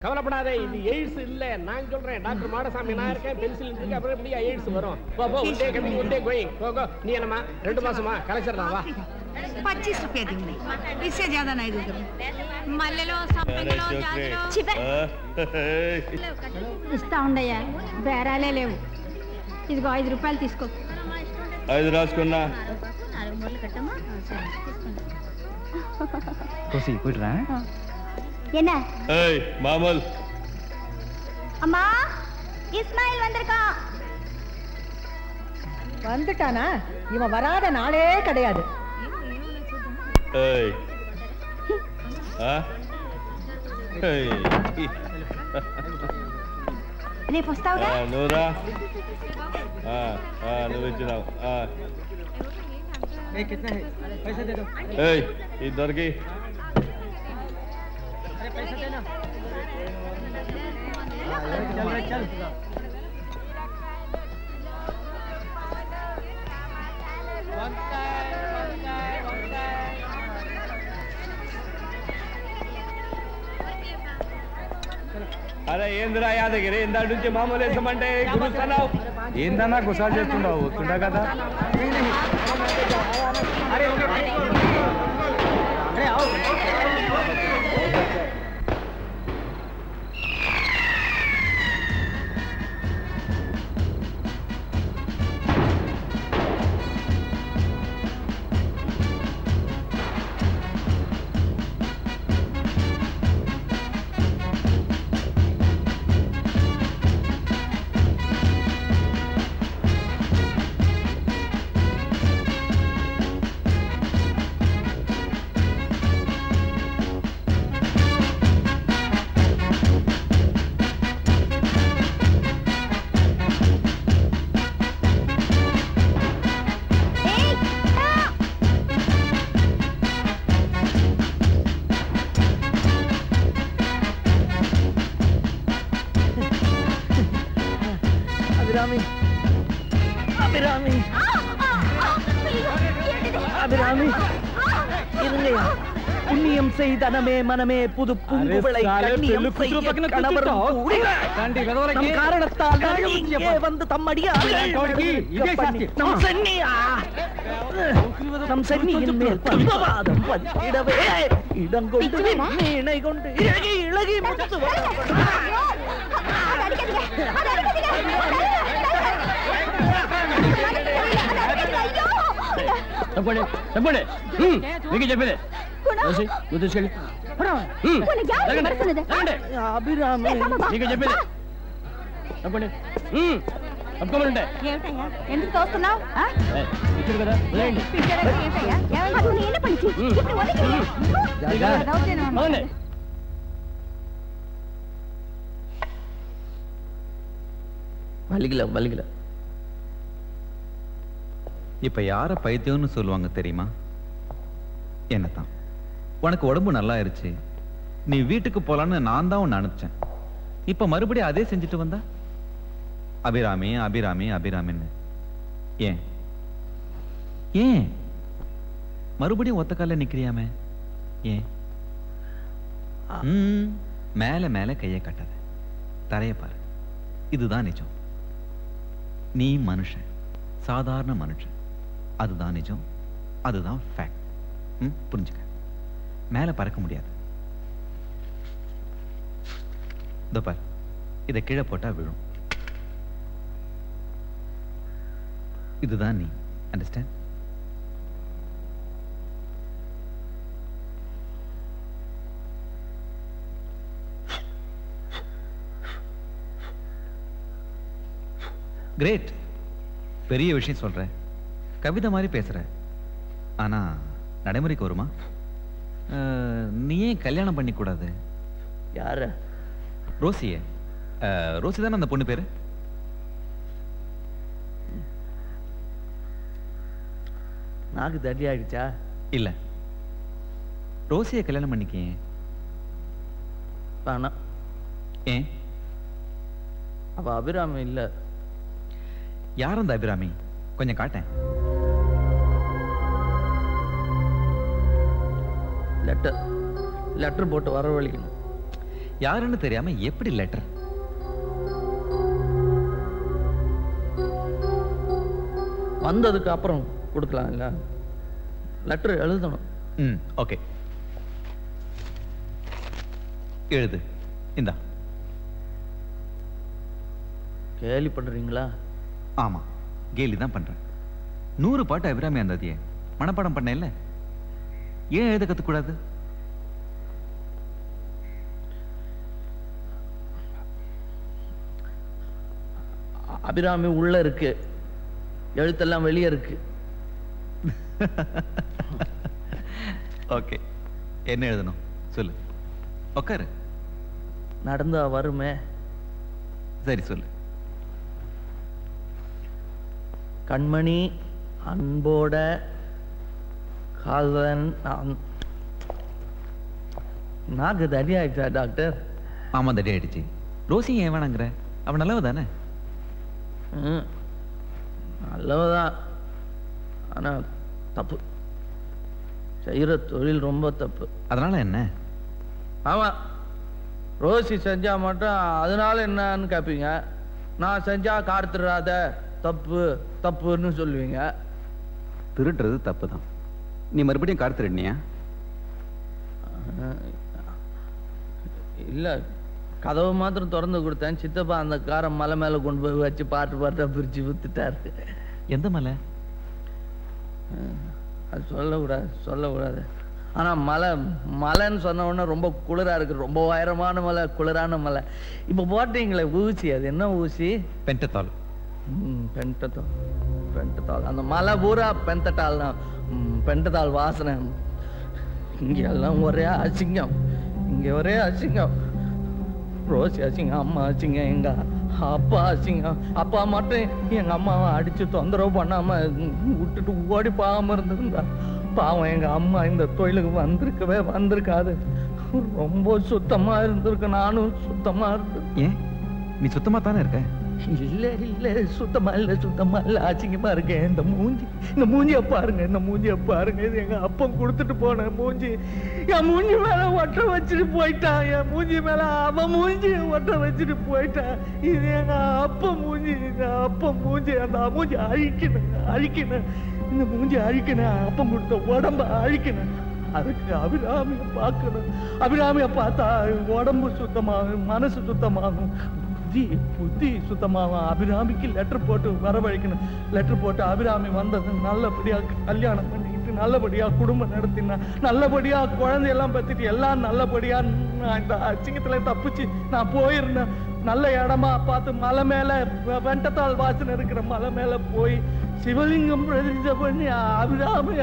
கவலைப்படாதே, இது எய்ட்ஸ் இல்ல. நான் சொல்றேன், டாக்டர் மாடசாமி நான் இருக்கேன், பென்சில் இருக்கு. அப்புறம் எப்படி எய்ட்ஸ் வரும்? போ போ, ஒன்டே கமிங், ஒன்டே கோயிங். போ கோ. நீ என்னமா 2 மாசமா கலைச்சிடலாம் வா. 25 रुपया दूंगी, इससे ज्यादा नहीं दूंगी. मल्लेलो संपेलो जाजलो चिपे ఇస్తా ఉండయ్యా, బేరాలే లేవు. ఇదిగో 5 రూపాయలు తీసుకో. 5 రాసుకున్నా. கோசி போயிடுறா. என்ன ஏய் மாமல். அம்மா, இஸ்மாயில் வந்திருக்கான். வந்துட்டானா? இவன் வராத நாளே கிடையாது. ஏய் ஏய் రేపు వస్తావుగా? నూరా నువ్వు ఇచ్చినావు. ఏయ్ ఇద్దరికి అరే ఏందిరా యాదగిరి, ఇందా నుంచి మామూలు వేసామంటే గురుస్తున్నావు. ఏందన్నా గుసాలు చేస్తుండవు? వస్తుండా కదా. புண்ணியம் செய்தனமே மனமே புது பூங்குவளை கண்ணியம் செய்ய கணவரும் கூடி நம் காரணத்தால் இங்கே வந்து நம் சென்னியின் மேல் பந்தவாதம் பண்ணிடவே இடங்கொண்டு மீனை கொண்டு இழகி இழகி முடித்து ఎందుకు తోస్తున్నావు? மல்லிகல இப்ப யார பைத்தியம்னு சொல்லுவாங்க தெரியுமா? என்னத்தான். உனக்கு உடம்பு நல்லா ஆயிருச்சு, நீ வீட்டுக்கு போலான்னு நான் தான் உன்னை அனுப்பிச்சேன். இப்ப மறுபடியும் அதே செஞ்சுட்டு வந்தா அபிராமி அபிராமி அபிராமின்னு. ஏன் ஏன் மறுபடியும் ஒத்த கால நிக்கிறியாமே? ஏன்? மேல மேல கையை கட்டாத, தரைய பாரு. இதுதான் நிஜம். நீ மனுஷன், சாதாரண மனுஷன். அதுதான் நிஜம், அதுதான் ஃபேக்ட். புரிஞ்சுக்க. மேல பறக்க முடியாது. இதோ பார், இதை கீழே போட்டா விழும். இதுதான் நீ. அண்டர்ஸ்டாண்ட்? கிரேட். பெரிய விஷயம் சொல்ற, கவிதை மாதிரி பேசுற. ஆனா நடைமுறைக்கு வருமா? நீ ஏன் கல்யாணம் பண்ணி கூடாது? யார? ரோசிய. ரோசி தானே அந்த பொண்ணு பேரு? நாக்கு தடி ஆயிடுச்சா? இல்ல, ரோசிய கல்யாணம் பண்ணிக்க. வேணாம். ஏன்? அவ அபிராமி இல்ல. யார் அந்த அபிராமி? கொஞ்சம் காட்டேன். லெட்டர் போட்டு வரவழைக்கணும். யாருன்னு தெரியாம எப்படி லெட்டர்? வந்ததுக்கு அப்புறம் கொடுக்கலாம் இல்ல, லெட்டர் எழுதணும். ஓகே, எழுது. இந்தா. கேலி பண்றீங்களா? ஆமா, கேலி தான் பண்றேன். 100 பாட்டு அபிராமி அந்தாதியே மனப்பாடம் பண்ண இல்ல, ஏன் எழுத கத்துக்கூடாது? அபிராமி உள்ள இருக்கு, எழுத்தெல்லாம் வெளியே இருக்கு. ஓகே, என்ன எழுதணும் சொல்லு. உட்காரு. நடந்தா வருமே. சரி சொல்லு. கண்மணி அன்போட காதலன். நாக்கு தடி ஆயிடுச்சா டாக்டர்? ஆமா, தடி ஆயிடுச்சு. ரோசி ஏன் வேணாங்கிற? அவன் நல்லவ தானே? நல்லவதான், ஆனா தப்பு. செய்யற தொழில் ரொம்ப தப்பு. அதனால என்ன? ஆமா, ரோசி செஞ்சா மட்டும் அதனால என்னன்னு கேட்பீங்க. நான் செஞ்சா கார்த்திராத தப்பு தப்புன்னு சொல்லுவீங்க. திருடுறது தப்பு தான். நீ மறுபடியும் கார் திருடினியா? இல்ல, கதவு மாத்திரம் திறந்து கொடுத்தேன். சித்தப்பா அந்த காரை மலை மேல கொண்டு போய் வச்சு பாட்டு பாட்டா பிரிச்சு வித்துட்டாரு. எந்த மலை? அது சொல்லக்கூடாது. ஆனா மலைன்னு சொன்ன உடனே ரொம்ப குளிரா இருக்கு. ரொம்ப உயரமான மலை, குளிரான மலை. இப்ப போட்டீங்களே ஊசி, அது என்ன ஊசி? பென்டதால். பென்டதால். அந்த மலை பூரா பென்டதால் தான். பென்டதால் வாசனை. இங்க எல்லாம் ஒரே அசிங்கம். இங்க ஒரே அசிங்கம். ரோசி அசிங்கம், அம்மா அசிங்கம், எங்க அப்பா அசிங்கம். அப்பா மட்டும் எங்க அம்மாவை அடிச்சு தொந்தரவு பண்ணாம விட்டுட்டு ஓடி போகாம இருந்திருந்தா பாவம் எங்க அம்மா இந்த தொழிலுக்கு வந்திருக்காது. ரொம்ப சுத்தமா இருந்திருக்கு. நானும் சுத்தமா இருக்கு. ஏன் நீ சுத்தமா தானே இருக்க? இல்ல சுத்தமா இல்ல அசிங்கமா இருக்கேன். இந்த மூஞ்சிய பாருங்க. இது எங்க அப்பன் கொடுத்துட்டு போன மூஞ்சி. என் மூஞ்சி மேல ஒட்ட வச்சுட்டு போயிட்டான். என் மூஞ்சி மேல அவன் மூஞ்சிய ஒட்ட வச்சுட்டு போயிட்டான். இது எங்க அப்பன் மூஞ்சி. அந்த மூஞ்சி அழிக்கணும். இந்த மூஞ்சி அழிக்கணும். அப்பன் கொடுத்த உடம்ப அழிக்கணும். அதுக்கு அபிராமிய பார்க்கணும். அபிராமிய பார்த்தா உடம்பு சுத்தமாகும், மனசு சுத்தமாகும், புத்தி சுத்தமாகும். அபிராமிக்கு லெட்டர் போட்டு வரவழைக்கணும். லெட்டர் போட்டு அபிராமி வந்தது நல்லபடியா கல்யாணம் பண்ணிக்கிட்டு நல்லபடியா குடும்பம் நடத்தினா, நல்லபடியா குழந்தையெல்லாம் பத்திட்டு எல்லாம் நல்லபடியா நான் இந்த அசிங்கத்துல தப்பிச்சு நான் போயிருந்தேன். நல்ல இடமா பார்த்து மலை மேல வெண்டத்தாள் வாசனை இருக்கிற மலை மேல போய் சிவலிங்கம் பிரதிஷ்டை பண்ணி அபிராமி.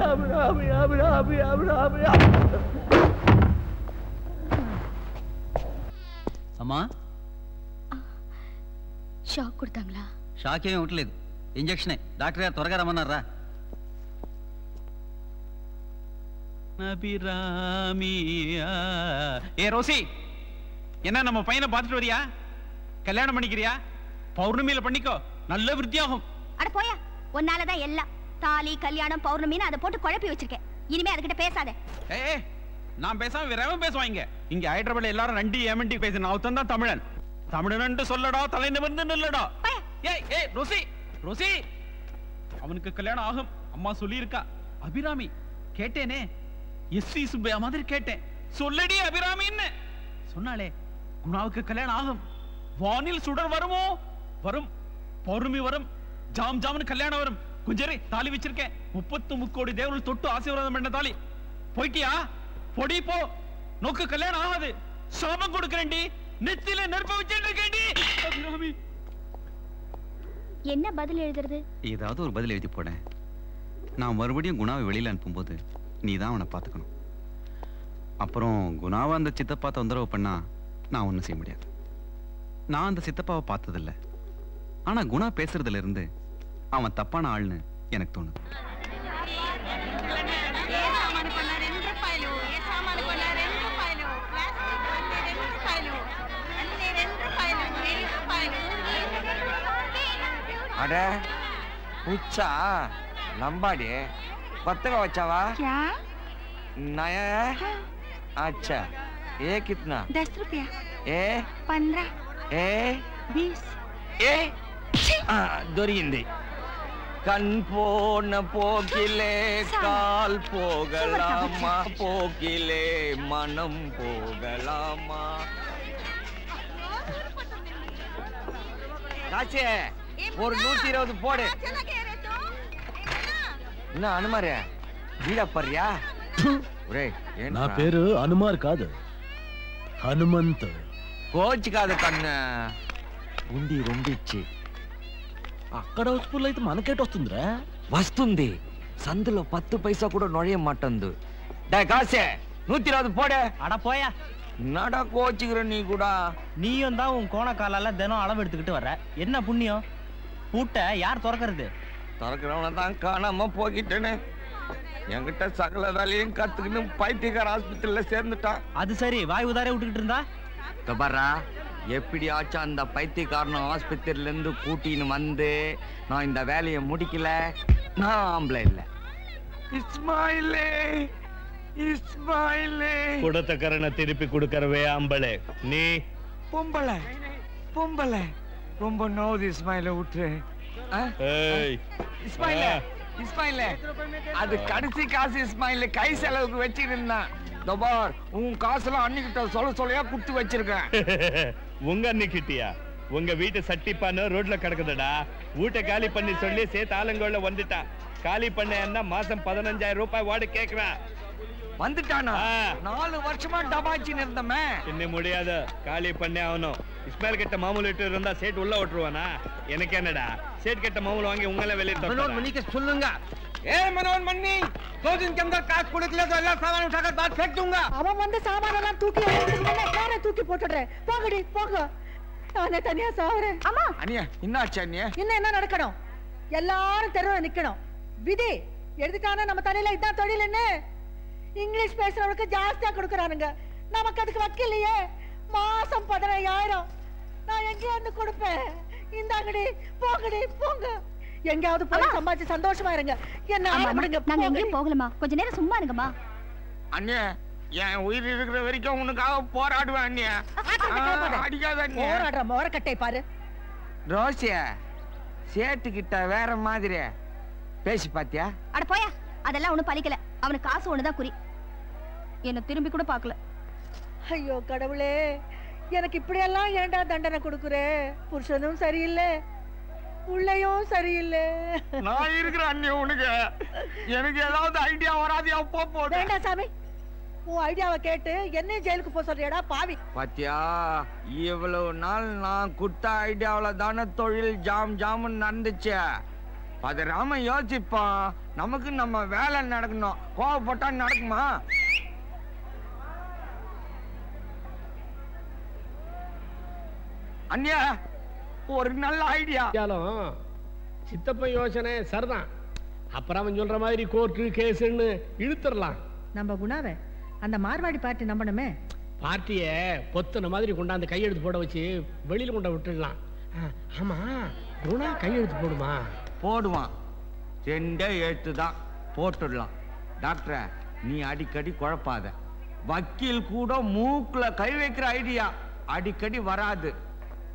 అమ్మా షాక్ కొడతాంలా? షాక్ ఏమీ ఉండలేదు, ఇంజెక్షనే. డాక్టర్ గారు త్వరగా రమ్మన్నారా? ஏ ரோசி, என்ன நம்ம பையனை பார்த்துட்டு வரியா? கல்யாணம் பண்ணிக்கிறியா? பௌர்ணமியில பண்ணிக்கோ, நல்ல விருத்தியாகும். அட போயா, உன்னாலதான் எல்லாம். தாலி கல்யாணம் பௌர்ணமின்னு அதை போட்டு குழப்பி வச்சிருக்கேன். இனிமே அதுகிட்ட பேசாத. ஏ நான் பேசாம வேறவன் பேசுவாங்க. இங்க ஹைதராபாத்ல எல்லாரும் நண்டி ஏமண்டி பேசுன அவன் தான் தமிழன். தமிழன் சொல்லடா, தலை நிமிர்ந்து நில்லடா. ஏய் ரோசி, அவனுக்கு கல்யாணம் ஆகும். அம்மா சொல்லி இருக்கா. அபிராமி கேட்டேனே, எஸ்வி சுப்பையா மாதிரி கேட்டேன். சொல்லடி அபிராமின்னு சொன்னாலே. குணாவுக்கு கல்யாணம் ஆகும். வானில் சுடர் வருமோ? வரும். பௌர்ணமி வரும். ஜாம்னு கல்யாணம் வரும். குஞ்சரி தாலி வச்சிருக்கேன். 33 கோடி தேவர்கள் தொட்டு ஆசீர்வாதம் பண்ண தாலி. போயிட்டியா? பொடி போ. நோக்கு கல்யாணம் ஆகாது. சாபம் கொடுக்கறேன்டி. நெத்தில நெருப்ப வச்சிட்டு இருக்கேன்டி. அபிராமி, என்ன பதில் எழுதுறது? ஏதாவது ஒரு பதில் எழுதி போட. நான் மறுபடியும் குணாவை வெளியில அனுப்பும்போது நீ தான் அவனை பார்த்துக்கணும். அப்புறம் குணாவை அந்த சித்தப்பா தொந்தரவு பண்ணா நான் ஒன்றும் செய்ய முடியாது. நான் அந்த சித்தப்பாவை பார்த்ததில்லை. ஆனா குணா பேசுறதுல இருந்து அவன் தப்பான ஆள்னு எனக்கு தோணுது. అడే పుచ్చా లంబాడి కొత్తగా వచ్చావా? నయా. अच्छा ये कितना? 10 रुपया. ఏ 15 ఏ 20 ఏ దొరికింది கண் போன போக்கிலே கால் போகலாமா போக்கிலே மனம் போகலாமா காசே ஒரு 120 போடு என்ன அனுமாரு வீடா பர்றியா నా పేరు అనుమార్ కాదు హనుమంత్ కోచ్ కాదు కన్ను ఉండి రొండిచ్చి అక్కడ హౌస్ఫుల్ అయితే మనకేట వస్తుందిరా వస్తుంది సందులో 10 పైసా కూడా నొழைய மாட்டேங்குது டேய் காசே 120 போடு அட போயா என்னடா கோச்சுக்கிற நீ கூட நீயும் தான் உன் கோண காலால தினம் அளவு எடுத்துக்கிட்டு வர்ற என்ன புண்ணியம் பூட்டை யார் திறக்கிறது திறக்கிறவன தான் காணாம போகிட்டேனே என்கிட்ட சகல வேலையும் கத்துக்கின்னு பைத்தியக்கார ஆஸ்பத்திரியில சேர்ந்துட்டான் அது சரி வாய் உதாரே விட்டுக்கிட்டு இருந்தா கபரா எப்படியாச்சும் அந்த பைத்தியக்காரன ஆஸ்பத்திரியில இருந்து கூட்டின்னு வந்து நான் இந்த வேலையை முடிக்கல நான் ஆம்பளை இல்ல இஸ்மாயிலே இஸ்மாயிலே கொடுத்த கரணை திருப்பி கொடுக்கறவே ஆம்பளை நீ பொம்பளை பொம்பளை ரொம்ப நோது இஸ்மாயில விட்டுரு இஸ்மாயில இஸ்மாயில அது கடைசி காசு இஸ்மாயில கை செலவுக்கு வச்சிருந்தான் தபார் உன் காசுலாம் அன்னிக்கிட்ட சொல்லையா குடுத்து வச்சிருக்கேன் உங்க அன்னிக்கிட்டியா உங்க வீட்டு சட்டிப்பான ரோட்ல கிடக்குதுடா வீட்டை காலி பண்ணி சொல்லி சேர்த்து ஆலங்கோல வந்துட்டான் காலி பண்ண என்ன மாசம் 15,000 ரூபாய் வாடு கேக்குறான் வந்துட்டானா 4 வருஷமா டபாச்சின்னு இருந்தமே இன்னும் முடியாது காலி பண்ணே ஆகணும் இஸ்மாயில் கிட்ட மாமூல் இட்டு இருந்தா சேட் உள்ள ஓட்டுருவானா எனக்கு என்னடா சேட் கிட்ட மாமூல் வாங்கி உங்கள வெளியே मनोज मनी के सुन लूंगा ए मनोज मन्नी 2 दिन के अंदर काट कुड़कले तो எல்லா सामान उठाकर बाहर फेंक दूंगा அவன் வந்து சாமான எல்லாம் தூக்கி காரை தூக்கி போட்டுடுறேன் போகடி போக நானே தனியா சாவறேன் அம்மா அண்ணியா என்னாச்சு அண்ணியா இன்னும் என்ன நடக்கணும் எல்லாரும் தெருவுல நிக்கணும் விதி எழுதிட்டானா நம்ம தலையில இதான் தொழில் என்ன இங்கிலீஷ் பேசுறவங்களுக்கு ஜாஸ்தியா கொடுக்கறானுங்க நமக்கு அதுக்கு வக்கில்லையே மாசம் 15,000 நான் எங்க இருந்து கொடுப்பேன் இந்தாங்கடி போங்கடி போங்க எங்கயாவது போய் சம்பாதிச்சு சந்தோஷமா இருங்க என்ன ஆடுங்க நாங்க எங்கேயும் போகலமா கொஞ்ச நேரம் சும்மா இருங்கம்மா அண்ணே என் உயிர் இருக்கிற வரைக்கும் உனக்காக போராடுவேன் அண்ணே அடிக்காத அண்ணே போராடுற மோரக்கட்டை பாரு ரோசியா சேட்டு கிட்ட வேற மாதிரி பேசி பாத்தியா அட போயா அதெல்லாம் ஒண்ணும் பலிக்கல அவனுக்கு காசு ஒண்ணுதான் குறி என்ன திரும்பி கூட பாக்கல ஐயோ கடவுளே எனக்கு இப்படியெல்லாம் ஏன்டா தண்டனை கொடுக்குறே புருஷனும் சரியில்லை உள்ளயும் சரியில்லை நான் இருக்கிற அண்ணே உனக்கு எனக்கு ஏதாவது ஐடியா வராதியா போ வேண்டாம் சாமி உன் ஐடியாவை கேட்டு என்ன ஜெயிலுக்கு போக சொல்றியடா பாவி பாத்தியா இவ்வளவு நாள் நான் குட்ட ஐடியாவில தானே தொழில் ஜாம் ஜாமுன்னு நடந்துச்சு அது ராம யோசிப்பான் நமக்கு நம்ம வேலை நடக்கணும் கோவப்பட்டா நடக்குமா அண்ணியா ஒரு நல்ல ஐடியா சித்தப்பன் யோசனை சரிதான் அப்புறம் அவன் சொல்ற மாதிரி கோர்ட்டு கேஸ்ன்னு இழுத்துடலாம் நம்ம குணாவை அந்த மார்வாடி பார்ட்டி நம்பணுமே பார்ட்டிய பொத்தன மாதிரி கொண்டாந்து கையெழுத்து போட வச்சு வெளியில கொண்ட விட்டுடலாம் ஆமா குணா கையெழுத்து போடுமா போடுவான் 2 எழுத்து தான் போட்டுடலாம் டாக்டர் நீ அடிக்கடி குழப்பாத வக்கீல் கூட மூக்குல கை வைக்கிற ஐடியா அடிக்கடி வராது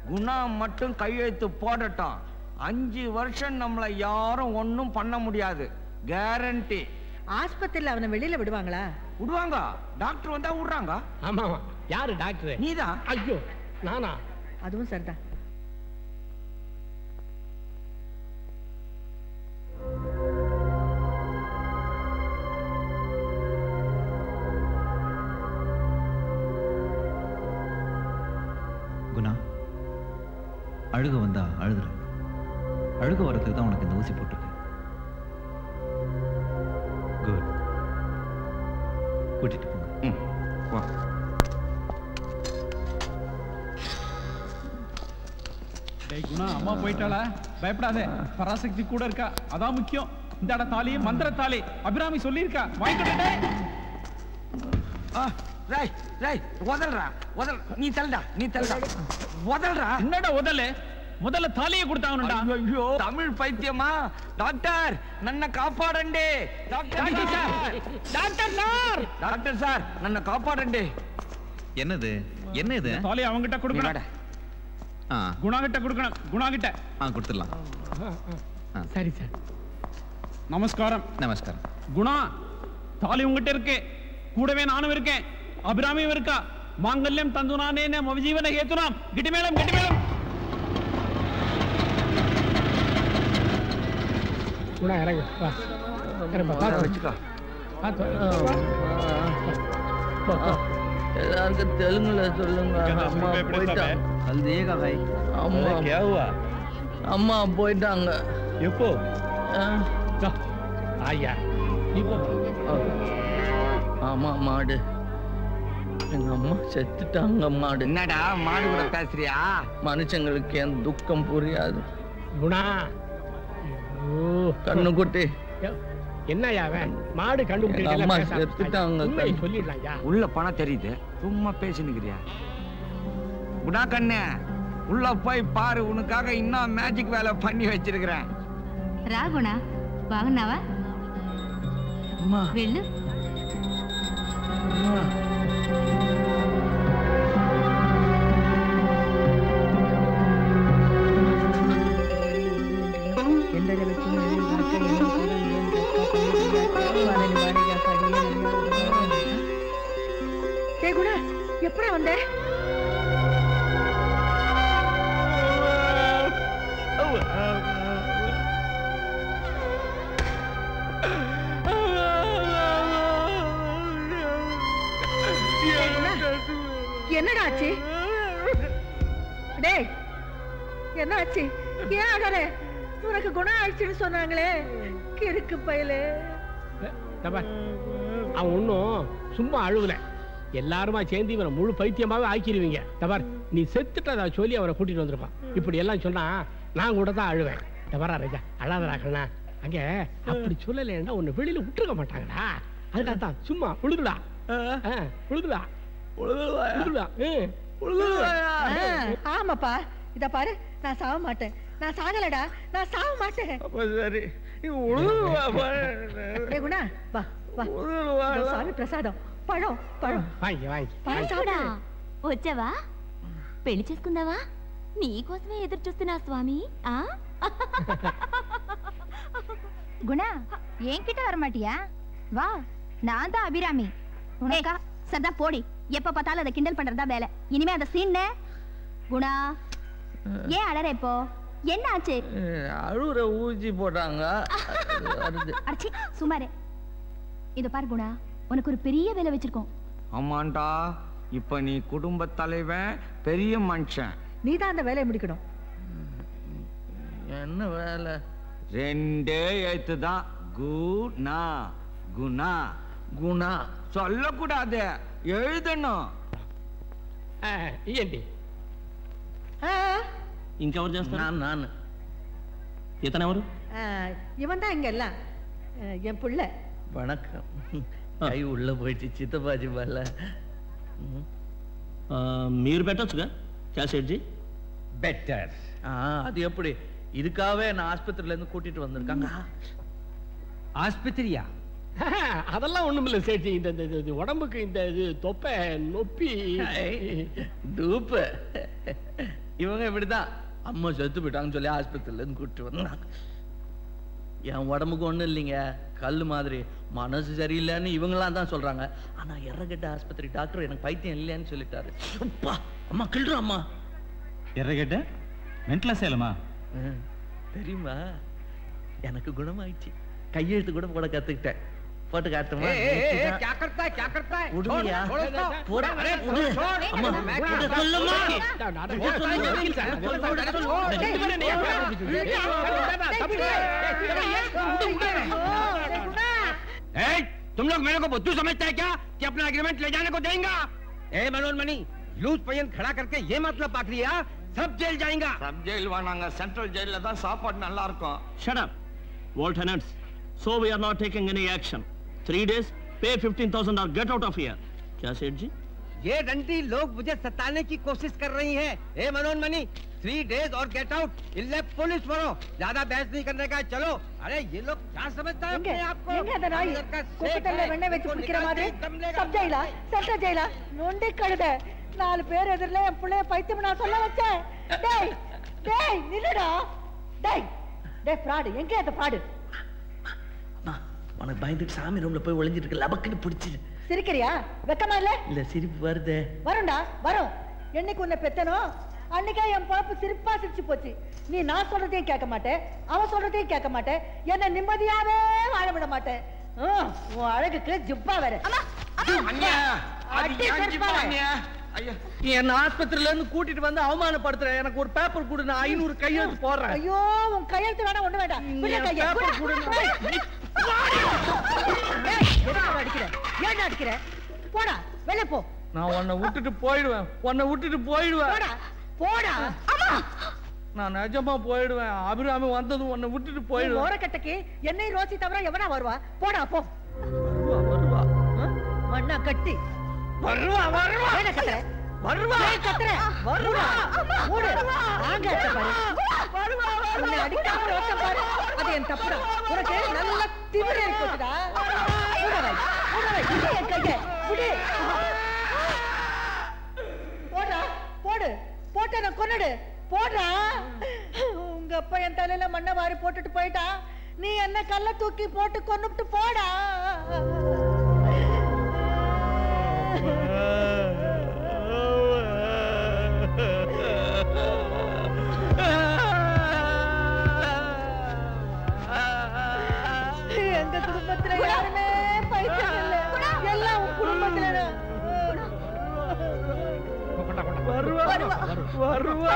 குணா மட்டும் கையெழுத்து போடட்டும் 5 வருஷம் நம்மளை யாரும் ஒன்னும் பண்ண முடியாது கேரண்டி ஆஸ்பத்திரியில அவனை வெளியில விடுவாங்களா விடுவாங்க டாக்டர் வந்தா விடுறாங்க ஆமா யாரு டாக்டர் நீதான் ஐயோ நானா அதுவும் சரிதான் குணா அழுக வந்தா அழுதுற அழுக வரதுக்கு தான் உனக்கு இந்த ஊசி போட்டிருக்கு குட் கூட்டிட்டு போங்க குணா அம்மா போயிட்டாளா பயப்படாதே பராசக்தி கூட இருக்கா அதான் முக்கியம் இந்த தாலி மந்திர தாலி அபிராமி சொல்லி இருக்கா வாங்கிட்டே நீ தள்ளுடா உதல்டா என்னடா உதலு முதல்ல தாலியை கொடுத்தாங்கடா ஐயோ தமிழ் பைத்தியமா டாக்டர் நன்ன காப்பாடண்டே டாக்டர் சார் நன்ன காப்பாடண்டே என்னது என்ன இது? தாலி அவங்க கிட்ட கொடுக்கணும். குணா கிட்ட கொடுக்கணும். குணா கிட்ட கொடுத்துடலாம். சரி சார். நமஸ்காரம். நமஸ்காரம். குணா, தாலி உங்ககிட்ட இருக்கு, கூடவே நானும் இருக்கேன், அபிராமியும் இருக்கா. மாங்கல்யம் தந்துனானே மவஜீவன ஹேதுனாம். கிட்டி மேளம், கிட்டி மேளம். குணா இறங்கு, வா. பாத்து வச்சுக்கோ. எல்லாருக்கும் தெலுங்குல சொல்லுங்க. அம்மா போயிட்டாங்க. அம்மா போயிட்டாங்க. எப்போ? ஐயா ஆமா மாடு, எங்க அம்மா செத்துட்டாங்க. மாடு. என்னடா மாடு கூட பேசுறியா? மனுஷங்களுக்கு என் துக்கம் புரியாது. குணா கண்ணு குட்டி என்னையா மாடு கண்டுபிடிச்சாங்க. சொல்லிடலாம். உள்ள பணம் தெரியுது, சும்மா பேசினுக்கிறியா? குணா கண்ணே, உள்ள போய் பாரு, உனக்காக இன்னும் மேஜிக் வேலை பண்ணி வச்சிருக்கிறேன். ராகுணா బాగున్నావా? వెళ్ళు. குணா, எப்படா வந்த? என்னடா ஆச்சு? டேய், என்ன ஆச்சு? ஏன் அடறே? உனக்கு குணம் ஆயிடுச்சுன்னு சொன்னாங்களே, கிறுக்கு பயலே. அவன் ஒன்னும் சும்மா அழுவல. எல்லாருமா சேர்ந்து இவனை முழு பைத்தியமாவே ஆக்கிடுவீங்க. தபார், நீ செத்துட்டதா சொல்லி அவரை கூட்டிட்டு வந்திருப்பான். இப்படி எல்லாம் சொன்னா நான் கூட தான் அழுவேன். தபாரா ராஜா, அழாதராக்கண்ணா. அங்க அப்படி சொல்லலைன்னா உன்னை வெளியில விட்டுருக்க மாட்டாங்கடா. அதுக்காக தான் சும்மா உழுதுடா, உழுதுடா, ஆமாப்பா. இத பாரு, நான் சாவ மாட்டேன். நான் சாகலடா, நான் சாவ மாட்டேன். சரி, குணா வா வா. சாமி பிரசாதம், పడం పడం వచ్చావా? పెళ్లి చేసుకుందావా? నీకోసమే ఎదురు చూస్తున్నా స్వామి. குணா என்கிட்ட வர மாட்டியா? வா, நான் தான் அபிராமி. உனக்கா சதா போடி. எப்ப பார்த்தாலும் அதை கிண்டல் பண்றதா வேலை. இனிமே அந்த சீன். குணா ஏன் அழற? இப்போ என்ன ஆச்சு? அழுற ஊசி போட்டாங்க. அடிச்சி சுமாரே. இது பாரு குணா, உனக்கு ஒரு பெரிய வேலை வச்சிருக்கோம். ஆமாண்டா, இப்ப நீ குடும்ப தலைவன், பெரிய மனுஷன். நீ தான் அந்த வேலையை முடிக்கணும். என்ன வேலை? ரெண்டே எழுத்து தான். குணா குணா குணா சொல்லக்கூடாது, எழுதணும். ఇంకెవరు చేస్తారు? నాన్న. ఇతనెవరు? இவன் தான் இங்க எல்லாம் என் புள்ள. வணக்கம். கை உள்ள போயிட்டு சித்தப்பாஜி வரல. మీరు పెట్టొచ్చుగా క్యాసెట్జీ? బెటర్. அது எப்படி? இதுக்காகவே நான் ஆஸ்பத்திரியில இருந்து கூட்டிட்டு வந்திருக்காங்க. ஆஸ்பத்திரியா? அதெல்லாம் ஒண்ணும் இல்ல சேட்சி. இந்த உடம்புக்கு இந்த தொப்பை நொப்பி டூப்பு. இவங்க இப்படிதான் அம்மா செத்து போயிட்டாங்கன்னு சொல்லி ஆஸ்பத்திரியில இருந்து கூட்டிட்டு வந்தாங்க. என் உடம்புக்கு ஒண்ணும் இல்லைங்க, கல்லு மாதிரி. மனசு சரியில்லைன்னு இவங்களாம் தான் சொல்றாங்க. ஆனா எர்ரகெட்ட ஆஸ்பத்திரி டாக்டர் எனக்கு பைத்தியம் இல்லைன்னு சொல்லிட்டாரு. அம்மா கிள்றோம். அம்மா எர்ரகெட்ட மென்டல் அசைலமா தெரியுமா? எனக்கு குணமாயிடுச்சு. கையெழுத்து கூட போட கத்துக்கிட்டேன். போட்டு காட்டுமா? क्या करता है, क्या करता है? उड़िया पूरा अरे अम्मा சொல்லுமா? तुम लोग मेरे को बुद्धू समझते हैं क्या कि अपना एग्रीमेंट ले जाने को देंगे? मनोज मनी लूज पयन खड़ा करके ये मतलब पाक लिया, सब जेल जाएगा. सब जेल वानांगा, सेंट्रल जेल ला தான் சாப்பாடு நல்லா இருக்கும். Shut up, lieutenants. So we are not taking any action. 3 days, pay 15,000 or get out of here. क्या सेठ जी? ये डंडी लोग मुझे सताने की कोशिश कर रही हैं. ए मनोज मनी, 3 days और गेट आउट. इल्ले पुलिस बनो, ज्यादा बहस नहीं करने का. चलो. अरे ये लोग क्या समझता है अपने आप को? எங்க அந்த நாய் குப்பத்தல்ல வெண்ணெய் வெச்சு குடிக்கிற மாதிரி? சப் ஜெயிலா, சென்ட்ரல் ஜெயிலா, நொண்டி கழுதை. 4 பேர் எதிரில என் பிள்ளைய பைத்தியம் நான் சொல்ல வச்சேன். டேய் டேய் நில்லுடா. டேய் டேய் ஃப்ராடு, எங்க அந்த ஃப்ராடு? அம்மா உனக்கு பயந்துட்டு சாமி ரூம்ல போய் ஒளிஞ்சிட்டு இருக்க, லபக்குன்னு பிடிச்சிரு. சிரிக்கிறியா? வெக்கமா இல்ல? இல்ல சிரிப்பு வருதே. வரும்டா வரும். என்னைக்கு உன்னை பெத்தனோ அன்னைக்கே என் பாப்பு சிரிப்பா சிரிச்சு போச்சு. நீ நான் சொல்றதையும் கேட்க மாட்டேன், அவன் சொல்றதையும் கேட்க மாட்டேன், என்ன நிம்மதியாவே வாழ விட மாட்டேன். உன் அழகுக்கு ஜிப்பா வேற. என்ன ஆஸ்பத்திரியில இருந்து கூட்டிட்டு வந்து அவமானப்படுத்துற. எனக்கு ஒரு பேப்பர் கொடு, நான் 500 கையெழுத்து போடுறேன். ஐயோ உன் கையெழுத்து வேணா, ஒண்ணு வேண்டாம். ஏன் அடிக்கிற? போடா வெளிய போ. நான் உன்னை விட்டுட்டு போயிடுவேன், உன்னை விட்டுட்டு போயிடுவேன். போடா. நான் நிஜமா போயிடுவேன். அபிராமி வந்ததும் உன்னை விட்டுட்டு போயிடுவேன். ஓரக்கட்டைக்கு என்னை ரோசி தவிர எவனா வருவா? போடா போ. வருவா மண்ணா கட்டி வருவா வருவா. என்ன கத்துற? வருவா கத்துற? வருவா. ஓடு. ஆங்க பாரு. வருவா. உன்னை அடிக்காம ரோச பாரு. அது என் தப்புடா. உனக்கு நல்ல திமிரு இருக்குடா. ஓடு என் கையை விடு. போடா போடு. போட்ட நான் கொன்னுடு. போடுறா. உங்க அப்பா என் தலையில மண்ணை வாரி போட்டுட்டு போயிட்டா, நீ என்ன கல்ல தூக்கி போட்டு கொன்னுட்டு போடா. எங்க குடும்பத்துல யாருமே பைத்தியம் இல்ல, எல்லாம் உன் குடும்பத்துல. வருவா வருவா வருவா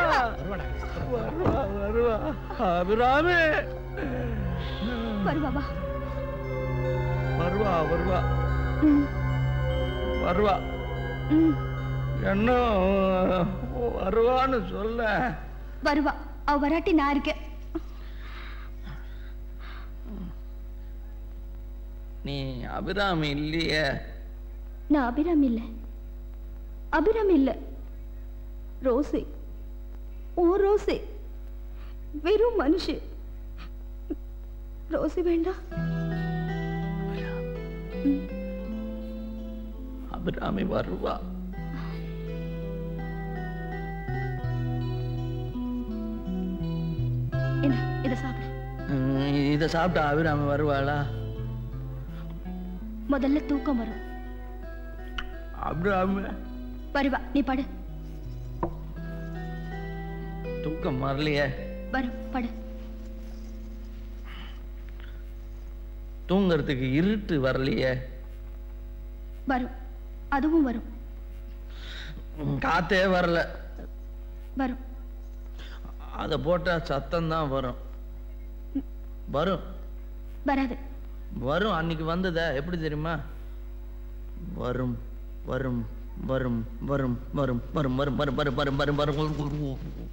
வருவா. அபிராமி வருவாவா? வருவா வருவா வருவா. என்ன வருவான்னு சொல்ல. வருவா. அவ வராட்டி நான் இருக்கேன். நீ அபிராமி இல்லையே. நான் அபிராமி இல்ல, அபிராமி இல்ல, ரோசி. ஓ ரோசி, வெறும் மனுஷி. ரோசி வேண்டாம். அபிராமி வருவா. என்ன இத சாப்பிடு. இத சாப்பிட்டா அபிராமி வருவாளா? முதல்ல தூக்கம் வரும். அபிராமி வருவா. நீ படு. தூக்கம் வரலையே. வரும், படு. தூங்கறதுக்கு இருட்டு வரலையே. வரும், அதுவும் வரும். காத்தே வரல. வரும். அத போட்டா சத்தம் தான் வரும். வரும். வராது. வரும். அன்னைக்கு வந்ததா எப்படி தெரியுமா? வரும் வரும் வரும் வரும் வரும் வரும் வரும் வரும் வரும் வரும் வரும் வரும்